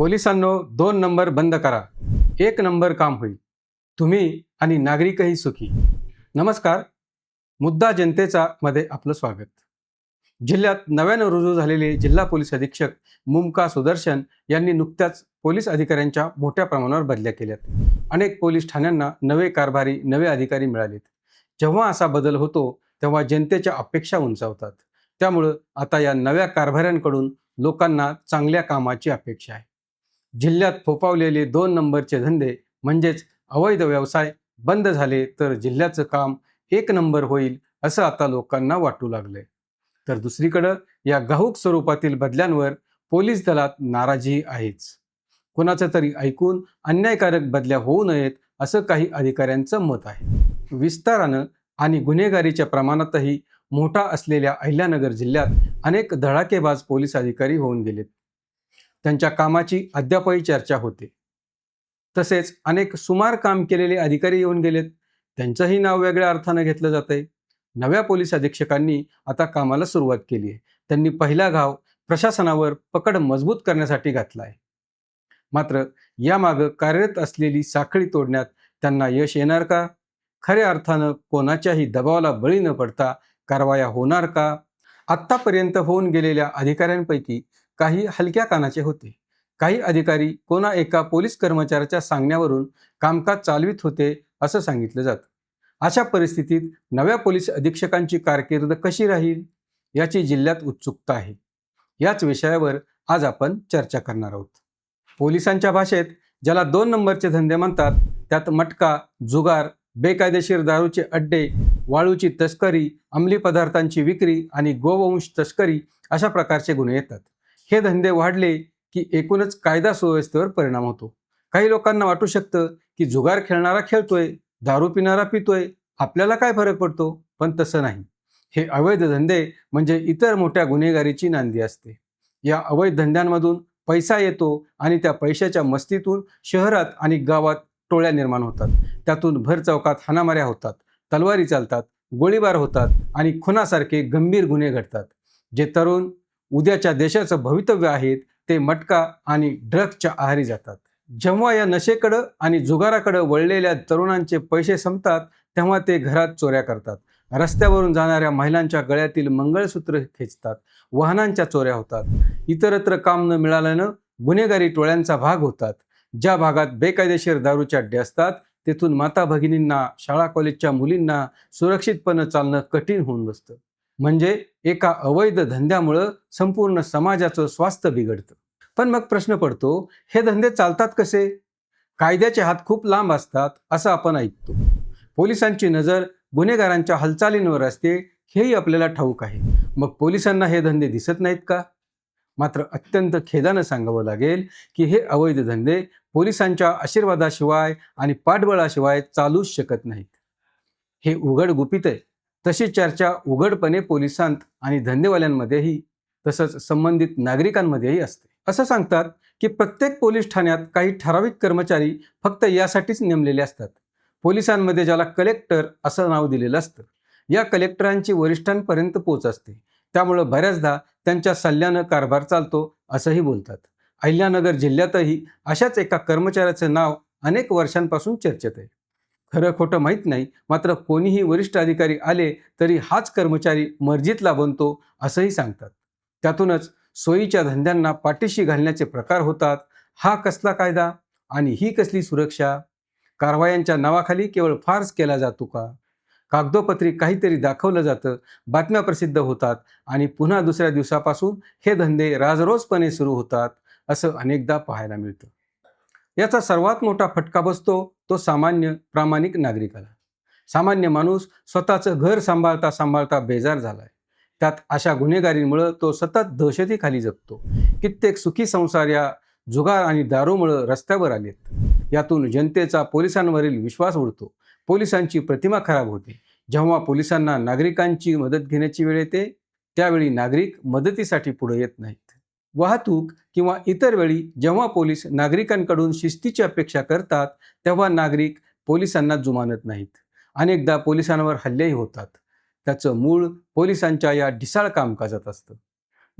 पोलिसांनो, 2 number बंद करा. 1 number काम होईल. तुम्ही आणि नागरिकही सुखी. नमस्कार. मुद्दा जनतेचा मध्ये आपलं स्वागत. जिल्ह्यात नव्यानं रुजू झालेले जिल्हा पोलीस अधीक्षक मुमका सुदर्शन यांनी नुकत्याच पोलीस अधिकाऱ्यांच्या मोठ्या प्रमाणावर बदल्या केल्यात. अनेक पोलीस ठाण्यांना नवे कारभारी, नवे अधिकारी मिळालेत. जेव्हा असा बदल होतो तेव्हा जनतेच्या अपेक्षा उंचावतात. त्यामुळं आता या नव्या कारभाऱ्यांकडून लोकांना चांगल्या कामाची अपेक्षा आहे. जिल्ह्यात फोफावलेले 2 नंबरचे धंदे म्हणजेच अवैध व्यवसाय बंद झाले तर जिल्ह्याचं काम 1 नंबर होईल असं आता लोकांना वाटू लागलंय. तर दुसरीकडं या घाऊक स्वरूपातील बदल्यांवर पोलीस दलात नाराजी आहेच. कुणाचं तरी ऐकून अन्यायकारक बदल्या होऊ नयेत असं काही अधिकाऱ्यांचं मत आहे. विस्तारानं आणि गुन्हेगारीच्या प्रमाणातही मोठा असलेल्या अहिल्यानगर जिल्ह्यात अनेक धडाकेबाज पोलीस अधिकारी होऊन गेलेत. त्यांच्या कामाची अद्यापही चर्चा होते. तसेच अनेक सुमार काम केलेले अधिकारी येऊन गेलेत. त्यांचंही नाव वेगळ्या अर्थानं घेतलं जातंय. नव्या पोलीस अधीक्षकांनी आता कामाला सुरुवात केली आहे. त्यांनी पहिला घाव प्रशासनावर पकड मजबूत करण्यासाठी घातला आहे. मात्र यामागं कार्यरत असलेली साखळी तोडण्यात त्यांना यश येणार का? खऱ्या अर्थानं कोणाच्याही दबावाला बळी न पडता कारवाया होणार का? आत्तापर्यंत होऊन गेलेल्या अधिकाऱ्यांपैकी काही हलक्या कानाचे होते. काही अधिकारी कोणा एका पोलीस कर्मचाऱ्याच्या सांगण्यावरून कामकाज चालवित होते असं सांगितलं जातं. अशा परिस्थितीत नव्या पोलीस अधीक्षकांची कारकीर्द कशी राहील याची जिल्ह्यात उत्सुकता आहे. याच विषयावर आज आपण चर्चा करणार आहोत. पोलिसांच्या भाषेत ज्याला 2 नंबरचे धंदे म्हणतात त्यात मटका, जुगार, बेकायदेशीर दारूचे अड्डे, वाळूची तस्करी, अंमली पदार्थांची विक्री आणि गोवंश तस्करी अशा प्रकारचे गुन्हे येतात. हे धंदे वाढले की एकूणच कायदा सुव्यवस्थेवर परिणाम होतो. काही लोकांना वाटू शकतं की जुगार खेळणारा खेळतोय, दारू पिणारा पितोय, आपल्याला काय फरक पडतो? पण तसं नाही. हे अवैध धंदे म्हणजे इतर मोठ्या गुन्हेगारीची नांदी असते. या अवैध धंद्यांमधून पैसा येतो आणि त्या पैशाच्या मस्तीतून शहरात आणि गावात टोळ्या निर्माण होतात. त्यातून भर चौकात हाणामाऱ्या होतात, तलवारी चालतात, गोळीबार होतात आणि खुनासारखे गंभीर गुन्हे घडतात. जे तरुण उद्याच्या देशाचं भवितव्य आहेत ते मटका आणि ड्रग्जच्या आहारी जातात. जेव्हा या नशेकडं आणि जुगाराकडं वळलेल्या तरुणांचे पैसे संपतात तेव्हा ते घरात चोऱ्या करतात. रस्त्यावरून जाणाऱ्या महिलांच्या गळ्यातील मंगळसूत्र खेचतात. वाहनांच्या चोऱ्या होतात. इतरत्र काम न मिळाल्यानं गुन्हेगारी टोळ्यांचा भाग होतात. ज्या भागात बेकायदेशीर दारूचे अड्डे असतात तेथून माता भगिनींना, शाळा कॉलेजच्या मुलींना सुरक्षितपणे चालणं कठीण होऊन बसतं. म्हणजे एका अवैध धंद्यामुळं संपूर्ण समाजाचं स्वास्थ्य बिघडतं. पण मग प्रश्न पडतो, हे धंदे चालतात कसे? कायद्याचे हात खूप लांब असतात असं आपण ऐकतो. पोलिसांची नजर गुन्हेगारांच्या हालचालींवर असते हेही आपल्याला ठाऊक आहे. मग पोलिसांना हे धंदे दिसत नाहीत का? मात्र अत्यंत खेदानं सांगावं लागेल की हे अवैध धंदे पोलिसांच्या आशीर्वादाशिवाय आणि पाठबळाशिवाय चालूच शकत नाहीत. हे उघड गुपित आहे. तशी चर्चा उघडपणे पोलिसांत आणि धंदेवाल्यांमध्येही तसंच संबंधित नागरिकांमध्येही असते. असं सांगतात की प्रत्येक पोलीस ठाण्यात काही ठराविक कर्मचारी फक्त यासाठीच नेमलेले असतात. पोलिसांमध्ये ज्याला कलेक्टर असं नाव दिलेलं असतं. या कलेक्टरांची वरिष्ठांपर्यंत पोच असते. त्यामुळं बऱ्याचदा त्यांच्या सल्ल्यानं कारभार चालतो असंही बोलतात. अहिल्यानगर जिल्ह्यातही अशाच एका कर्मचाऱ्याचं नाव अनेक वर्षांपासून चर्चेत आहे. खरं खोटं माहीत नाही, मात्र कोणीही वरिष्ठ अधिकारी आले तरी हाच कर्मचारी मर्जीतला बनतो असंही सांगतात. त्यातूनच सोयीच्या धंद्यांना पाठीशी घालण्याचे प्रकार होतात. हा कसला कायदा आणि ही कसली सुरक्षा? कारवायांच्या नावाखाली केवळ फार्स केला जातो का? कागदोपत्री काहीतरी दाखवलं जातं, बातम्या प्रसिद्ध होतात आणि पुन्हा दुसऱ्या दिवसापासून हे धंदे राजरोसपणे सुरू होतात असं अनेकदा पाहायला मिळतं. याचा सर्वात मोठा फटका बसतो तो सामान्य प्रामाणिक नागरिकाला. सामान्य माणूस स्वतःचं घर सांभाळता सांभाळता बेजार झालाय. त्यात अशा गुन्हेगारीमुळं तो सतत दहशतीखाली जगतो. कित्येक सुखी संसार या जुगार आणि दारूमुळं रस्त्यावर आलेत. यातून जनतेचा पोलिसांवरील विश्वास उडतो. पोलिसांची प्रतिमा खराब होते. जेव्हा पोलिसांना नागरिकांची मदत घेण्याची वेळ येते त्यावेळी नागरिक मदतीसाठी पुढे येत नाहीत. वाहतूक किंवा इतर वेळी जेव्हा पोलीस नागरिकांकडून शिस्तीची अपेक्षा करतात तेव्हा नागरिक पोलिसांना जुमानत नाहीत. अनेकदा पोलिसांवर हल्लेही होतात. त्याचं मूळ पोलिसांच्या या ढिसाळ कामकाजात असतं.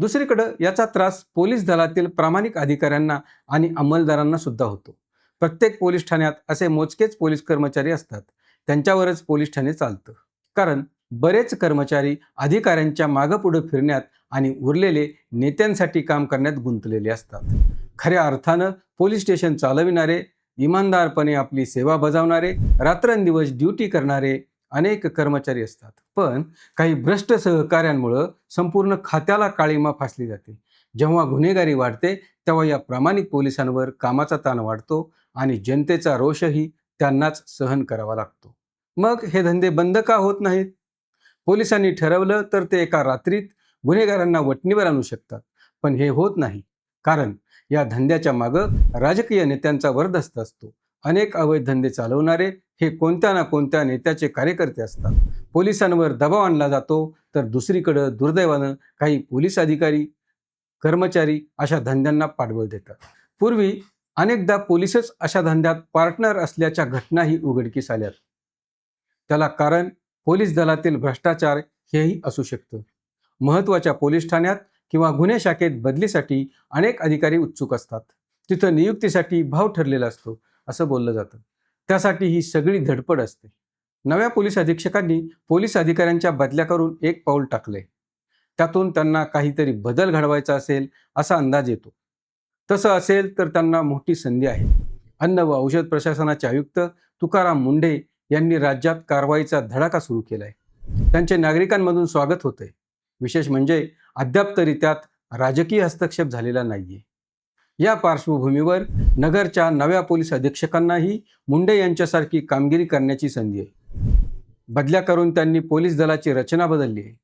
दुसरीकडे याचा त्रास पोलीस दलातील प्रामाणिक अधिकाऱ्यांना आणि अंमलदारांना सुद्धा होतो. प्रत्येक पोलीस ठाण्यात असे मोजकेच पोलीस कर्मचारी असतात. त्यांच्यावरच पोलीस ठाणे चालतं. कारण बरेच कर्मचारी अधिकाऱ्यांच्या मागपुढं फिरण्यात आणि उरलेले नेत्यांसाठी काम करण्यात गुंतलेले असतात. खऱ्या अर्थानं पोलीस स्टेशन चालविणारे, इमानदारपणे आपली सेवा बजावणारे, रात्रंदिवस ड्युटी करणारे अनेक कर्मचारी असतात. पण काही भ्रष्ट सहकाऱ्यांमुळं संपूर्ण खात्याला काळिमा फासली जाते. जेव्हा गुन्हेगारी वाढते तेव्हा या प्रामाणिक पोलिसांवर कामाचा ताण वाढतो आणि जनतेचा रोषही त्यांनाच सहन करावा लागतो. मग हे धंदे बंद का होत नाहीत? पोलिसांनी ठरवलं तर ते एका रात्रीत गुन्हेगारांना वठणीवर आणू शकतात. पण हे होत नाही. कारण या धंद्याच्या मागं राजकीय नेत्यांचा वरदहस्त असतो. अनेक अवैध धंदे चालवणारे हे कोणत्या ना कोणत्या नेत्याचे कार्यकर्ते असतात. पोलिसांवर दबाव आणला जातो, तर दुसरीकडं दुर्दैवानं काही पोलीस अधिकारी, कर्मचारी अशा धंद्यांना पाठबळ देतात. पूर्वी अनेकदा पोलीसच अशा धंद्यात पार्टनर असल्याच्या घटनाही उघडकीस आल्यात. त्याला कारण पोलीस दलातील भ्रष्टाचार हेही असू शकतं. महत्त्वाच्या पोलीस ठाण्यात किंवा गुन्हे शाखेत बदलीसाठी अनेक अधिकारी उत्सुक असतात. तिथं नियुक्तीसाठी भाव ठरलेला असतो असं बोललं जातं. त्यासाठी ही सगळी धडपड असते. नव्या पोलीस अधीक्षकांनी पोलीस अधिकाऱ्यांच्या बदल्या करून एक पाऊल टाकलंय. त्यातून त्यांना काहीतरी बदल घडवायचा असेल असा अंदाज येतो. तसं असेल तर त्यांना मोठी संधी आहे. अन्न व औषध प्रशासनाचे आयुक्त तुकाराम मुंढे यांनी राज्यात कारवाईचा धडाका सुरू केलाय. त्यांचे नागरिकांमधून स्वागत होतंय. विशेष म्हणजे अद्याप तरी त्यात राजकीय हस्तक्षेप झालेला नाहीये. या पार्श्वभूमीवर नगरच्या नव्या पोलीस अधीक्षकांनाही मुंडे यांच्यासारखी कामगिरी करण्याची संधी आहे. बदल्या करून त्यांनी पोलीस दलाची रचना बदलली आहे.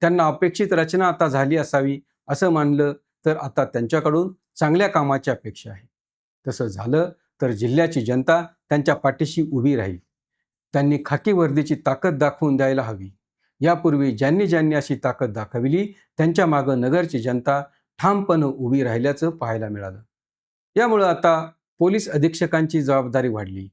त्यांना अपेक्षित रचना आता झाली असावी असं मानलं तर आता त्यांच्याकडून चांगल्या कामाची अपेक्षा आहे. तसं झालं तर जिल्ह्याची जनता त्यांच्या पाठीशी उभी राहील. त्यांनी खाकी वर्दीची ताकद दाखवून द्यायला हवी. यापूर्वी ज्यांनी ज्यांनी अशी ताकद दाखविली त्यांच्या मागं नगरची जनता ठामपणे उभी राहिल्याचं पाहायला मिळालं. यामुळं आता पोलीस अधीक्षकांची जबाबदारी वाढली.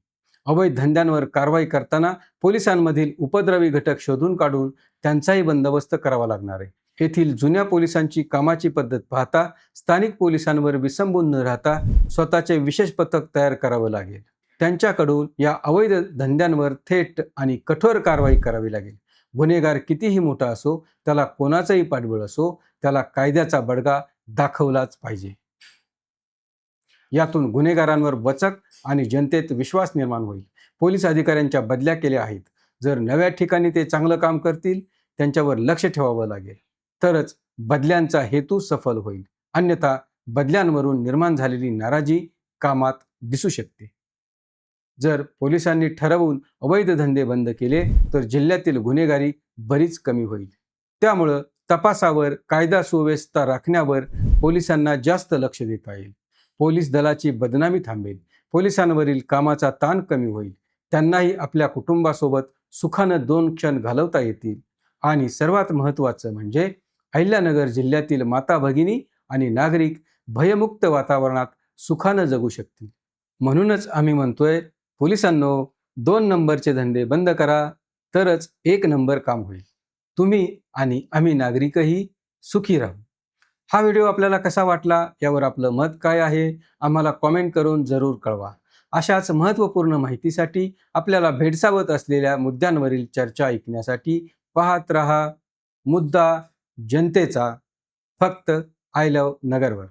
अवैध धंद्यांवर कारवाई करताना पोलिसांमधील उपद्रवी घटक शोधून काढून त्यांचाही बंदोबस्त करावा लागणार आहे. येथील जुन्या पोलिसांची कामाची पद्धत पाहता स्थानिक पोलिसांवर विसंबून न राहता स्वतःचे विशेष पथक तयार करावं लागेल. त्यांच्याकडून या अवैध धंद्यांवर थेट आणि कठोर कारवाई करावी लागेल. गुन्हेगार कितीही मोठा असो, त्याला कोणाचंही पाठबळ असो, त्याला कायद्याचा बडगा दाखवलाच पाहिजे. यातून गुन्हेगारांवर वचक आणि जनतेत विश्वास निर्माण होईल. पोलीस अधिकाऱ्यांच्या बदल्या केल्या आहेत. जर नव्या ठिकाणी ते चांगलं काम करतील, त्यांच्यावर लक्ष ठेवावं लागेल, तरच बदल्यांचा हेतू सफल होईल. अन्यथा बदल्यांवरून निर्माण झालेली नाराजी कामात दिसू शकते. जर पोलिसांनी ठरवून अवैध धंदे बंद केले तर जिल्ह्यातील गुन्हेगारी बरीच कमी होईल. त्यामुळं तपासावर, कायदा सुव्यवस्था राखण्यावर पोलिसांना जास्त लक्ष देता येईल. पोलीस दलाची बदनामी थांबेल. पोलिसांवरील कामाचा ताण कमी होईल. त्यांनाही आपल्या कुटुंबासोबत सुखानं 2 क्षण घालवता येतील. आणि सर्वात महत्त्वाचं म्हणजे अहिल्यानगर जिल्ह्यातील माता भगिनी आणि नागरिक भयमुक्त वातावरणात सुखानं जगू शकतील. म्हणूनच आम्ही म्हणतोय, पोलिसांनो, 2 नंबरचे धंदे बंद करा, तरच 1 नंबर काम होईल. तुम्ही आणि आम्ही नागरिकही सुखी राहू. हा व्हिडिओ आपल्याला कसा वाटला यावर आपलं मत काय आहे आम्हाला कॉमेंट करून जरूर कळवा. अशाच महत्त्वपूर्ण माहितीसाठी आपल्याला भेडसावत असलेल्या मुद्द्यांवरील चर्चा ऐकण्यासाठी पाहत रहा मुद्दा जनतेचा, फक्त आय लव्ह नगरवर.